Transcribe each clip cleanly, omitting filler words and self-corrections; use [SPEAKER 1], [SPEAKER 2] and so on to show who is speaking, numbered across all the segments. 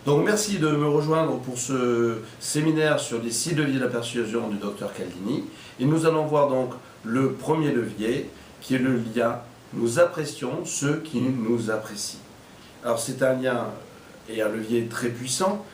[SPEAKER 1] Donc merci de me rejoindre pour ce séminaire sur les 6 leviers de la persuasion du Dr Caldini. Et nous allons voir donc le premier levier qui est le lien. Nous apprécions ceux qui nous apprécient. Alors c'est un lien et un levier très puissant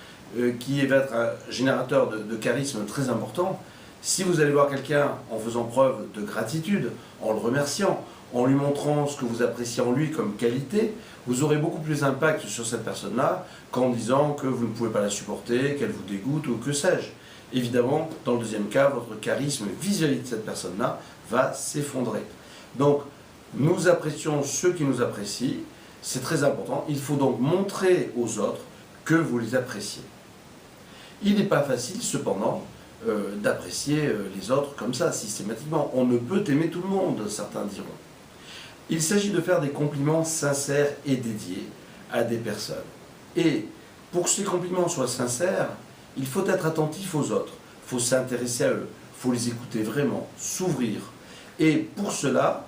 [SPEAKER 1] qui va être un générateur de charisme très important. Si vous allez voir quelqu'un en faisant preuve de gratitude, en le remerciant, en lui montrant ce que vous appréciez en lui comme qualité, vous aurez beaucoup plus d'impact sur cette personne-là qu'en disant que vous ne pouvez pas la supporter, qu'elle vous dégoûte ou que sais-je. Évidemment, dans le deuxième cas, votre charisme vis-à-vis de cette personne-là va s'effondrer. Donc, nous apprécions ceux qui nous apprécient, c'est très important. Il faut donc montrer aux autres que vous les appréciez. Il n'est pas facile, cependant, d'apprécier les autres comme ça, systématiquement. On ne peut aimer tout le monde, certains diront. Il s'agit de faire des compliments sincères et dédiés à des personnes. Et pour que ces compliments soient sincères, il faut être attentif aux autres, il faut s'intéresser à eux, il faut les écouter vraiment, s'ouvrir. Et pour cela,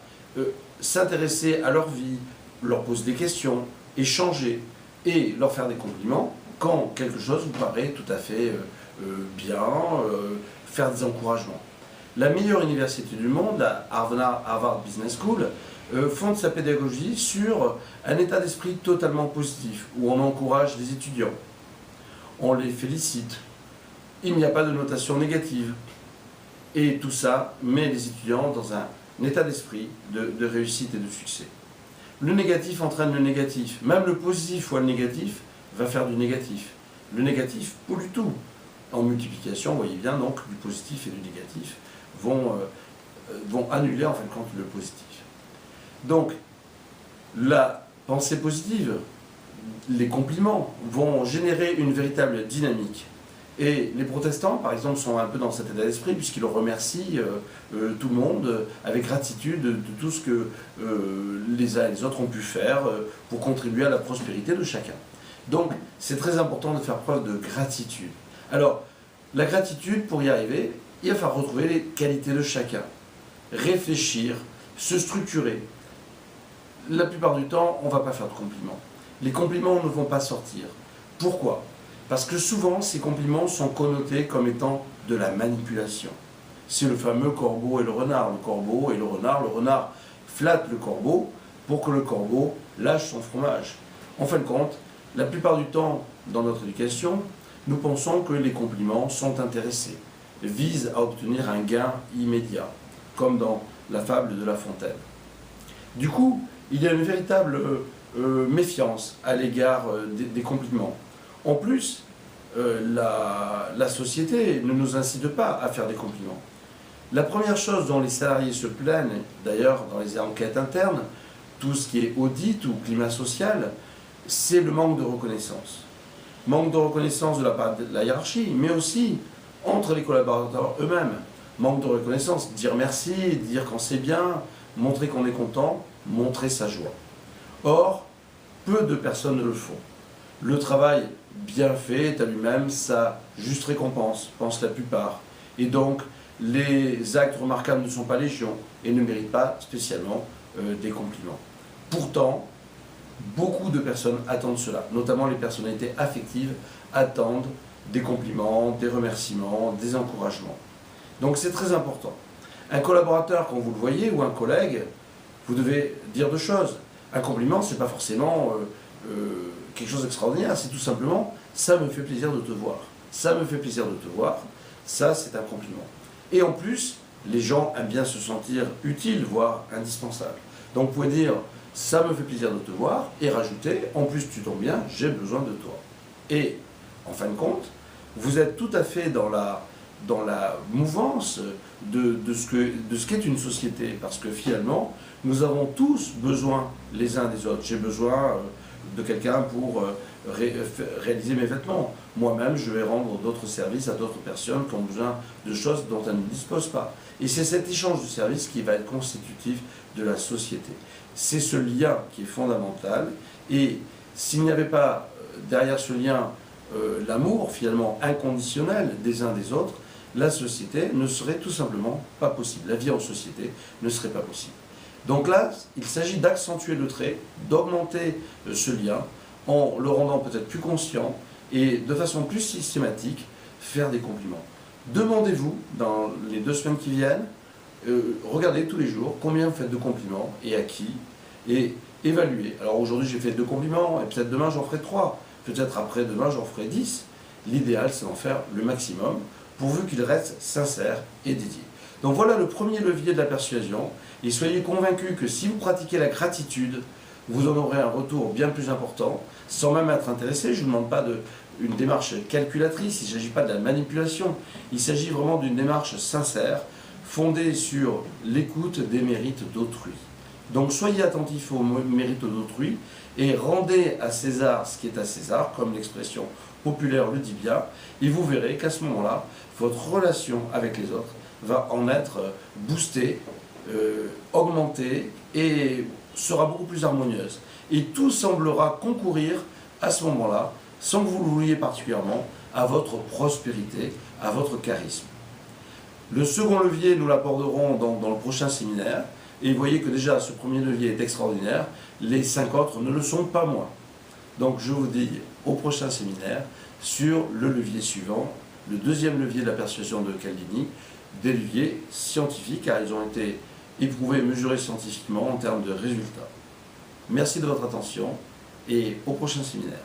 [SPEAKER 1] s'intéresser à leur vie, leur poser des questions, échanger et leur faire des compliments quand quelque chose vous paraît tout à fait bien, faire des encouragements. La meilleure université du monde, la Harvard Business School, fonde sa pédagogie sur un état d'esprit totalement positif, où on encourage les étudiants, on les félicite, il n'y a pas de notation négative. Et tout ça met les étudiants dans un état d'esprit de réussite et de succès. Le négatif entraîne le négatif, même le positif fois le négatif va faire du négatif. Le négatif pollue tout. En multiplication, vous voyez bien, donc, du positif et du négatif vont annuler en fin de compte le positif. Donc, la pensée positive, les compliments vont générer une véritable dynamique. Et les protestants, par exemple, sont un peu dans cet état d'esprit puisqu'ils remercient tout le monde avec gratitude de tout ce que les uns et les autres ont pu faire pour contribuer à la prospérité de chacun. Donc, c'est très important de faire preuve de gratitude. Alors, la gratitude, pour y arriver, il va falloir retrouver les qualités de chacun. Réfléchir, se structurer. La plupart du temps, on ne va pas faire de compliments. Les compliments ne vont pas sortir. Pourquoi ? Parce que souvent, ces compliments sont connotés comme étant de la manipulation. C'est le fameux corbeau et le renard. Le corbeau et le renard flatte le corbeau pour que le corbeau lâche son fromage. En fin de compte, la plupart du temps, dans notre éducation, nous pensons que les compliments sont intéressés, visent à obtenir un gain immédiat, comme dans la fable de La Fontaine. Du coup, il y a une véritable méfiance à l'égard des compliments. En plus, la société ne nous incite pas à faire des compliments. La première chose dont les salariés se plaignent, d'ailleurs dans les enquêtes internes, tout ce qui est audit ou climat social, c'est le manque de reconnaissance. Manque de reconnaissance de la part de la hiérarchie, mais aussi entre les collaborateurs eux-mêmes. Manque de reconnaissance, dire merci, dire quand c'est bien, montrer qu'on est content, montrer sa joie. Or, peu de personnes ne le font. Le travail bien fait est à lui-même sa juste récompense, pense la plupart. Et donc, les actes remarquables ne sont pas légion et ne méritent pas spécialement des compliments. Pourtant, beaucoup de personnes attendent cela, notamment les personnalités affectives attendent des compliments, des remerciements, des encouragements. Donc c'est très important. Un collaborateur, quand vous le voyez, ou un collègue, vous devez dire deux choses. Un compliment, ce n'est pas forcément quelque chose d'extraordinaire, c'est tout simplement « ça me fait plaisir de te voir ». Ça me fait plaisir de te voir, ça c'est un compliment. Et en plus, les gens aiment bien se sentir utiles, voire indispensables. Donc vous pouvez dire « ça me fait plaisir de te voir » et rajouter « en plus tu tombes bien, j'ai besoin de toi ». Et en fin de compte, vous êtes tout à fait dans la mouvance de ce qu'est une société. Parce que finalement, nous avons tous besoin les uns des autres. J'ai besoin de quelqu'un pour réaliser mes vêtements. Moi-même, je vais rendre d'autres services à d'autres personnes qui ont besoin de choses dont elles ne disposent pas. Et c'est cet échange de services qui va être constitutif de la société. C'est ce lien qui est fondamental. Et s'il n'y avait pas derrière ce lien l'amour finalement inconditionnel des uns des autres, la société ne serait tout simplement pas possible. La vie en société ne serait pas possible. Donc là, il s'agit d'accentuer le trait, d'augmenter ce lien en le rendant peut-être plus conscient et de façon plus systématique, faire des compliments. Demandez-vous, dans les 2 semaines qui viennent, regardez tous les jours combien vous faites de compliments et à qui, et évaluez. Alors aujourd'hui j'ai fait 2 compliments, et peut-être demain j'en ferai 3, peut-être après-demain j'en ferai 10. L'idéal c'est d'en faire le maximum, pourvu qu'il reste sincère et dédié. Donc voilà le premier levier de la persuasion, et soyez convaincus que si vous pratiquez la gratitude, vous en aurez un retour bien plus important, sans même être intéressé. Je ne vous demande pas une démarche calculatrice, il ne s'agit pas de la manipulation, il s'agit vraiment d'une démarche sincère, fondée sur l'écoute des mérites d'autrui. Donc soyez attentifs aux mérites d'autrui et rendez à César ce qui est à César, comme l'expression populaire le dit bien, et vous verrez qu'à ce moment-là, votre relation avec les autres va en être boostée, augmentée et sera beaucoup plus harmonieuse. Et tout semblera concourir à ce moment-là, sans que vous le vouliez particulièrement, à votre prospérité, à votre charisme. Le second levier, nous l'aborderons dans le prochain séminaire. Et vous voyez que déjà ce premier levier est extraordinaire, les 5 autres ne le sont pas moins. Donc je vous dis au prochain séminaire sur le levier suivant, le deuxième levier de la persuasion de Cialdini, des leviers scientifiques, car ils ont été éprouvés et mesurés scientifiquement en termes de résultats. Merci de votre attention et au prochain séminaire.